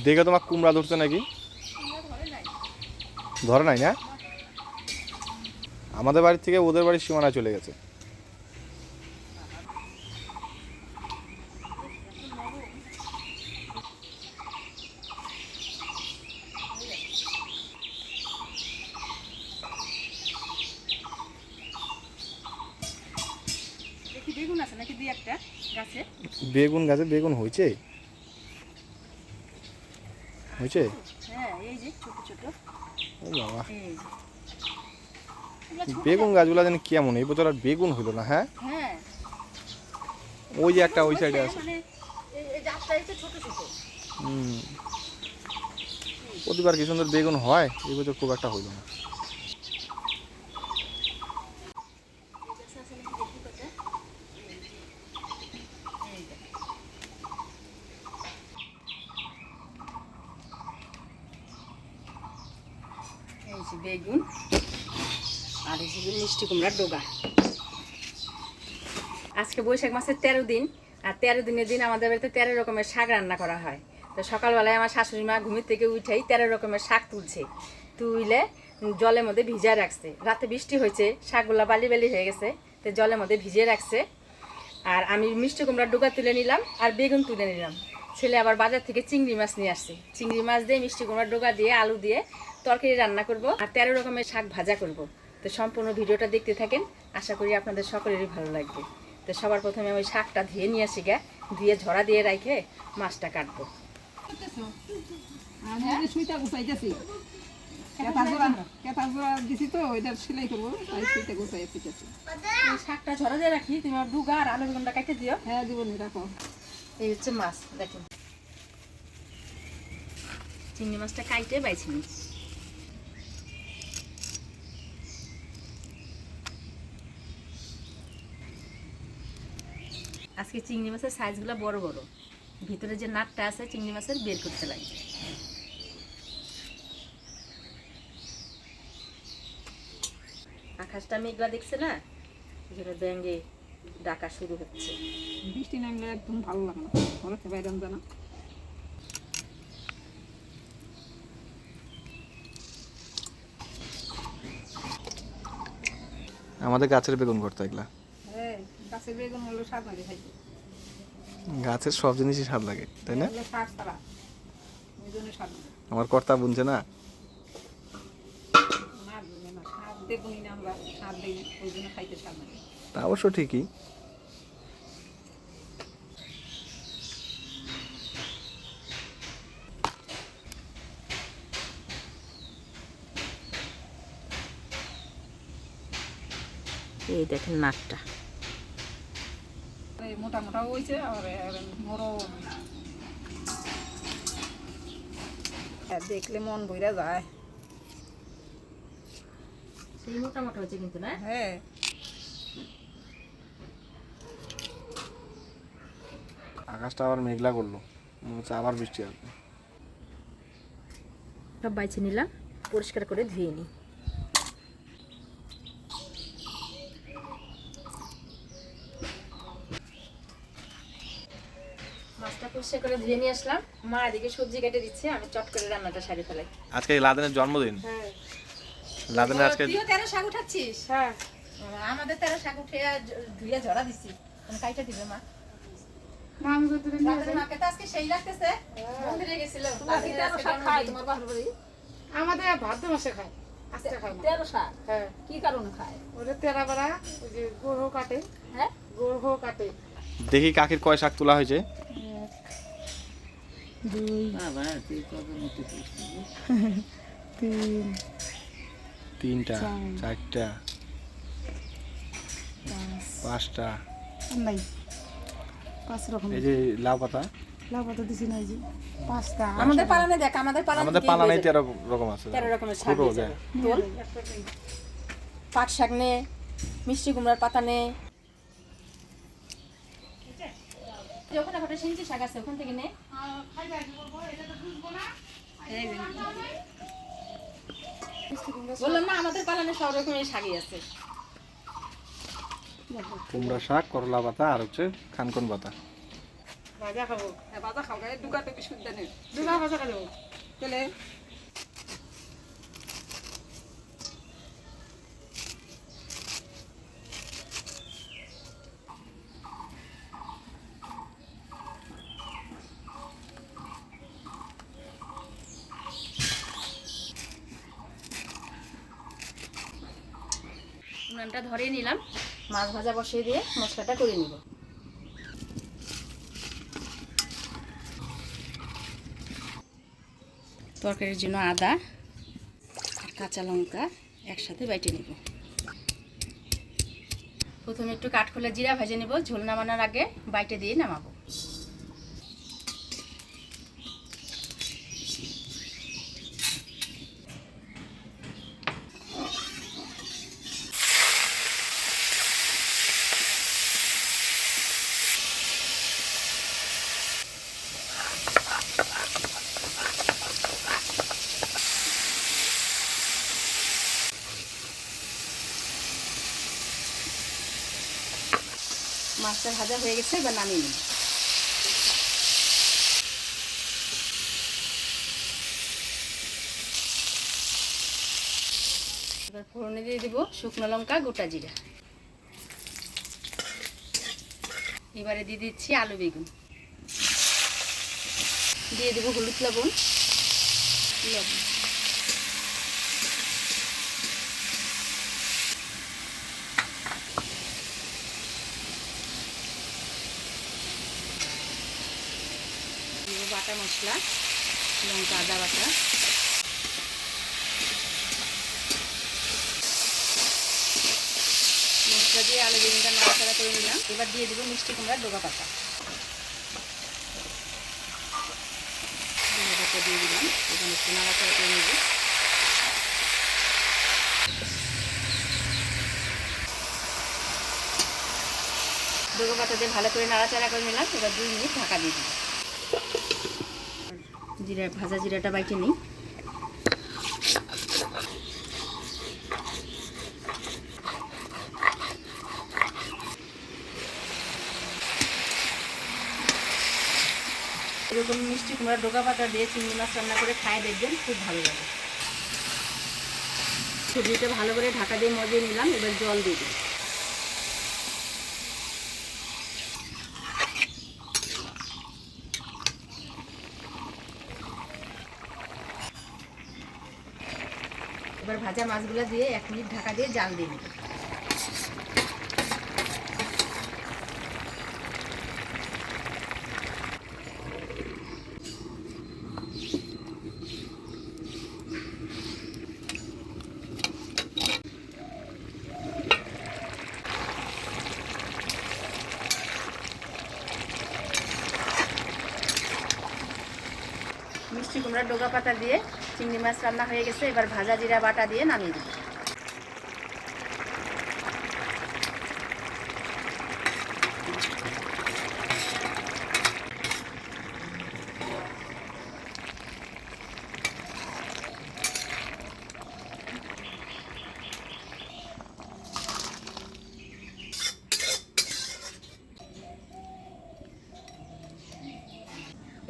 দেখে তোমার কুমড়া ধরছে নাকি? ধরে নাই না? আমাদের বাড়ি থেকে ওদের বাড়ির সীমানায় চলে গেছে। বেগুন আছে নাকি দুই একটা গাছে? বেগুন গাছে বেগুন হয়েছে? হয়েছে? হ্যাঁ, এই যে ছোট ছোট। ও বাবা, এই যে বেগুন গাছগুলো যেন কেমন, এই বছর আর বেগুন হইলো না। হ্যাঁ, হ্যাঁ, ওই যে একটা ওই সাইডে আছে। মানে এই গাছটা একটু ছোট ছোট। প্রতিবার কি সুন্দর বেগুন হয়, এই বছর খুব একটা হইলো না। এই যে বেগুন আর এই যে মিষ্টি কুমড়ার ডোগা। আজকে বৈশাখ মাসের 13 দিন, আর 13 দিনের দিন আমাদের বাড়িতে 13 রকমের শাক রান্না করা হয়। তো সকালবেলায় আমার শাশুড়ি মা ঘুমের থেকে উঠেই 13 রকমের শাক তুলে জলের মধ্যে ভিজিয়ে রাখছে। রাতে বৃষ্টি হয়েছে, শাকগুলা বালি বালি হয়ে গেছে, তো জলের মধ্যে ভিজিয়ে রাখছে। আর আমি মিষ্টি কুমড়ার ডোগা তুলে নিলাম আর বেগুন তুলে নিলাম। ছেলে আবার বাজার থেকে চিংড়ি মাছ নিয়ে আসছে। চিংড়ি মাছ দিয়ে মিষ্টি কুমড়ার ডোগা দিয়ে আলু দিয়ে তরকারি রান্না করব আর 13 রকমের শাক ভাজা করব। তো সম্পূর্ণ ভিডিওটা দেখতে থাকেন, আশা করি আপনাদের সকলেরই ভালো লাগবে। তো সবার প্রথমে ওই শাকটা ধুয়ে নিয়ে আসি, ধুয়ে ঝরা দিয়ে রাখে মাছটা কাটবো। শাকটা ঝরা দিয়ে রাখি, তুমি ডুগা আর আলু বেগুনটা কেটে দিও। হ্যাঁ দিব নি, রাখো। এই হচ্ছে মাছ, দেখুন চিংড়ি মাছটা কাইটে বাইছে নিচ্ছি। আজকে চিংড়ি মাছের সাইজগুলো বড় বড়, ভিতরে যে নাটটা আছে চিংড়ি মাছের বের করতে লাগে। আকাশটা মেঘলা দেখছে না, এখানে ব্যাঙ্গে ডাকা শুরু হচ্ছে। বৃষ্টি নামলে একদম ভালো লাগে না, ঘরে থেকে বাইরে জানা। আমাদের গাছের বেগুন ভর্তা এগুলা। হ্যাঁ, গাছের বেগুন হলো স্বাদ লাগে খাইতে। গাছের সব জিনিসই স্বাদ লাগে, তাই না? এগুলো শাক ছাড়া, ওই জন্য স্বাদ লাগে। আমার কর্তা বুনছে না। না বুঝলে না, স্বাদ বেগুনই না, আমরা স্বাদ দিই, ওই জন্য খাইতে স্বাদ লাগে। তা অবশ্য ঠিকই। এই দেখেন নাটটা এই মোটা মোটা হয়েছে, আর নরম। দেখলে মন বইরা যায়। সেই মোটা মোটা হচ্ছে কিন্তু না। হ্যাঁ, আকাশটা আবার মেঘলা করলো, মনে হচ্ছে আবার বৃষ্টি আসবে। সব বাইছে নিলাম, পরিষ্কার করে ধুয়ে নিই। মাছটা পরিষ্কার করে ধুয়ে নিয়ে আসলাম। মা এদিকে সবজি কেটে দিচ্ছে, আমি চট করে রান্নাটা সারি ফেলাই। আজকে লাদেনের জন্মদিন। হ্যাঁ, লাদেনের আজকে তুইও 13 শাক উঠাচ্ছিস? হ্যাঁ, আমাদের 13 শাক উঠে ধুইয়া ঝরা দিছি, কাইটা দিবে মা। মাকে তো আজকে সেই লাগতেছে, মন্দিরে গেছিল। আমাদের ভাদ্র মাসে খায়, আজকে খায় না। 13 শাক হ্যাঁ, কি কারণে খায়? ওদের তেরা বেড়া ওই যে গ্রহ কাটে, হ্যাঁ, গ্রহ কাটে। দেখি কাকির কয় শাক তোলা হয়েছে। তিনটা, চারটা, পাঁচটা, নাই 5 রকম। এই যে লাউ পাতা, লাউ পাতা দিছি না, এই যে 5টা। আমাদের পালানে দেখ, আমাদের পালানে আমাদের পালানেই 13 রকম আছে। 13 রকমের শাক ছোট হয়ে যাবে। তোল পাট শাক নে, মিষ্টি কুমড়ার পাতা নে, ওখানে একটা সিঞ্চি শাক আছে, ওখান থেকে নে। বললাম না, আমাদের পালানে সব রকমের শাকই আছে। কুমড়া শাক, করলা পাতা আর হচ্ছে খানকন পাতা। ভাজা খাবো। বাজা খাও গায়ে দুগাতে বিস্কুট দেনে দুগা ভাজা খাবো। চলে উনানটা ধরিয়ে নিলাম, মাছ ভাজা বসিয়ে দিয়ে মশলাটা করে নিব। তরকারির জন্য আদা আর কাঁচা লঙ্কা একসাথে বাইটে নিব। প্রথমে একটু কাঠখোলা জিরা ভেজে নেব, ঝোল নামানোর আগে বাইটে দিয়ে নামাবো। মাছটা ভাজা হয়ে গেছে, এবার নামিয়ে নিই। এবার ফোড়নে দিয়ে দেবো শুকনো লঙ্কা, গোটা জিরা। এবারে দিয়ে দিচ্ছি আলু বেগুন, দিয়ে দেবো হলুদ লবণ। বাটা মশলা, লঙ্কা আদা বাটা, মশলা দিয়ে আলু বেগুনটা নাড়াচাড়া করে নিলাম। এবার দিয়ে দেবো মিষ্টি কুমড়ার ডোকা পাতা। ডোকা পাতা দিয়ে দিলাম, এখানে একটু নাড়াচাড়া করে নেব। ডোকা পাতা দিয়ে ভালো করে নাড়াচাড়া করে নিলাম। এবার 2 মিনিট ঢাকা দিয়ে দিই। জিরা ভাজা জিরাটা বাইটে নিই। এরকম মিষ্টি কুমড়া ডোকা পাতা দিয়ে চিংড়ি মাছ রান্না করে খায় দেখবেন, খুব ভালো লাগে। সবজিটা ভালো করে ঢাকা দিয়ে মজিয়ে নিলাম। এবার জল দিয়ে দিই। এবার ভাজা মাছগুলো দিয়ে 1 মিনিট ঢাকা দিয়ে জাল দিয়ে দিই। মিষ্টি কুমড়ার ডোকা পাতা দিয়ে চিংড়ি মাছ রান্না হয়ে গেছে। এবার ভাজা জিরা বাটা দিয়ে নামিয়ে দিই।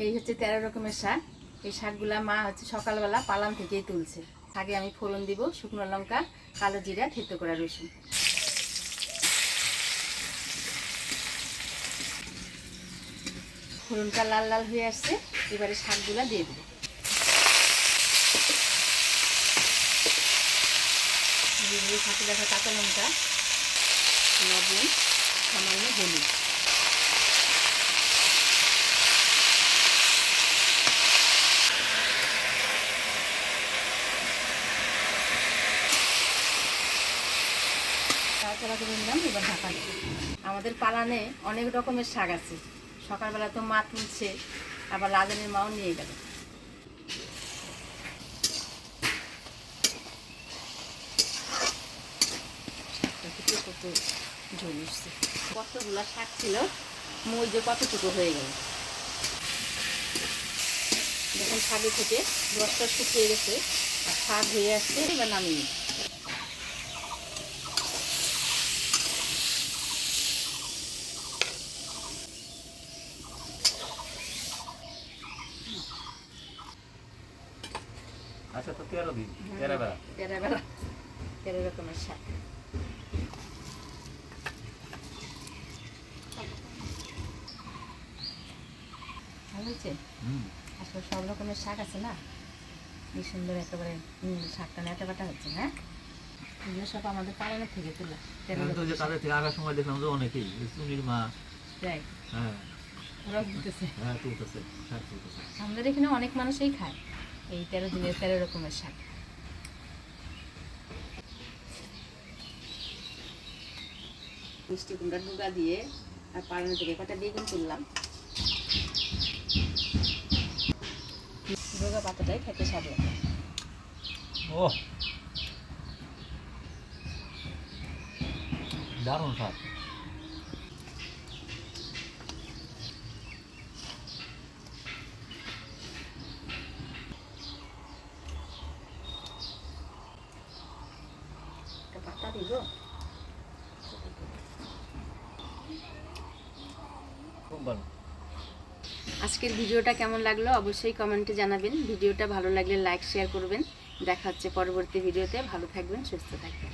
এই হচ্ছে 13 রকমের শাক। এই শাকগুলা মা হচ্ছে সকালবেলা পালান থেকেই তুলছে। আগে আমি ফোড়ন দিব শুকনো লঙ্কা, কালো জিরা, থেতো করা রসুন। ফোড়নটা লাল লাল হয়ে আসছে। এবারে শাকগুলা দিয়ে দেব। দিয়ে দেবো ফাঁকি রাখা কাঁচা লঙ্কা, লবণ, সামান্য হলুদ। নাড়াচাড়া করে নিলাম। এবার ঢাকা দেব। আমাদের পালানে অনেক রকমের শাক আছে। সকালবেলা তো মা তুলছে, আবার রাজনের মাও নিয়ে গেল। কত ঝোল উঠছে, কতগুলা শাক ছিল, মই যে কতটুকু হয়ে গেল। দেখুন শাকে থেকে রসটা শুকিয়ে গেছে আর শাক হয়ে আসছে। এবার নামিয়ে নিই। দিন, তেরা বেড়া। 13 বেলা 13 রকমের শাক। ভালো হয়েছে? আসলে সব রকমের শাক আছে না, কি সুন্দর একেবারে শাকটা নেতা কাটা হচ্ছে। হ্যাঁ, এগুলো সব আমাদের পালনের থেকে তোলা। এখন তো যে কাজের থেকে আসার সময় দেখলাম যে অনেকেই, এই সুনির মা, তাই হ্যাঁ, ওরাও দিতেছে। হ্যাঁ, তুলতেছে, শাক তুলতেছে। আমাদের এখানে অনেক মানুষই খায় এই 13 দিনের 13 রকমের শাক। মিষ্টি কুমড়ার ডুগা দিয়ে আর পালন থেকে কটা বেগুন তুললাম। ডুগা পাতাটাই খেতে স্বাদ লাগে। ও দারুণ স্বাদ। একটা পাতা দিব। খুব ভালো। আজকের ভিডিওটা কেমন লাগলো অবশ্যই কমেন্টে জানাবেন। ভিডিওটা ভালো লাগলে লাইক শেয়ার করবেন। দেখা হচ্ছে পরবর্তী ভিডিওতে। ভালো থাকবেন, সুস্থ থাকবেন।